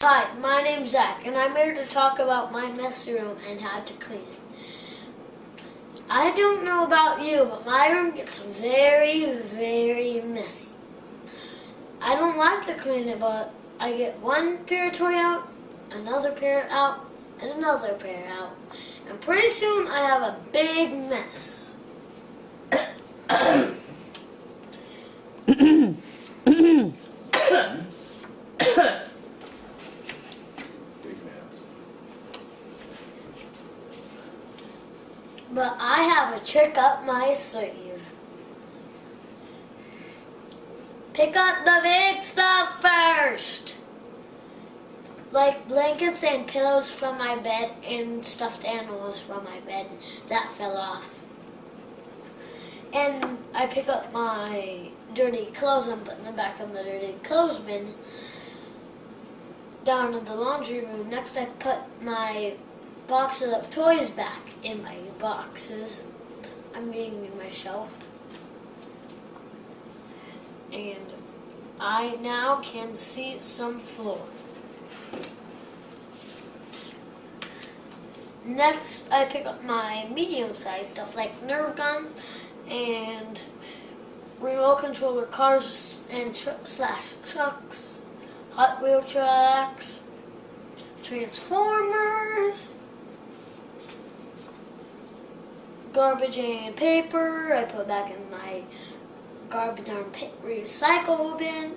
Hi, my name's Zack, and I'm here to talk about my messy room and how to clean it. I don't know about you, but my room gets very, very messy. I don't like to clean it, but I get one pair of toy out, another pair out, and another pair out. And pretty soon I have a big mess. But I have a trick up my sleeve. Pick up the big stuff first. Like blankets and pillows from my bed and stuffed animals from my bed that fell off. And I pick up my dirty clothes and put in the back of the dirty clothes bin down in the laundry room. Next I put my boxes of toys back in my boxes. I'm being in my shelf. And I now can see some floor. Next, I pick up my medium-sized stuff like Nerf guns and remote controller cars and trucks, Hot Wheel tracks, Transformers, garbage and paper. I put back in my garbage and recycle bin,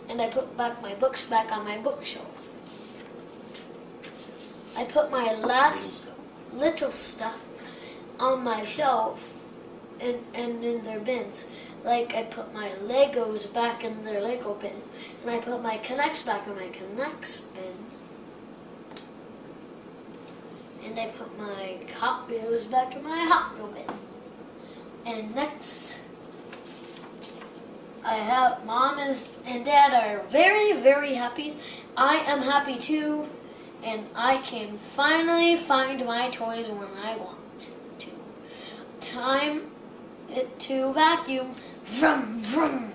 and I put back my books back on my bookshelf. I put my last little stuff on my shelf and in their bins. Like I put my Legos back in their Lego bin, and I put my Connects back in my Connects bin. And I put my Hot Wheels back in my Hot Wheel bin. And next, I have Mom and Dad are very, very happy. I am happy too. And I can finally find my toys when I want to. Time it to vacuum. Vroom, vroom.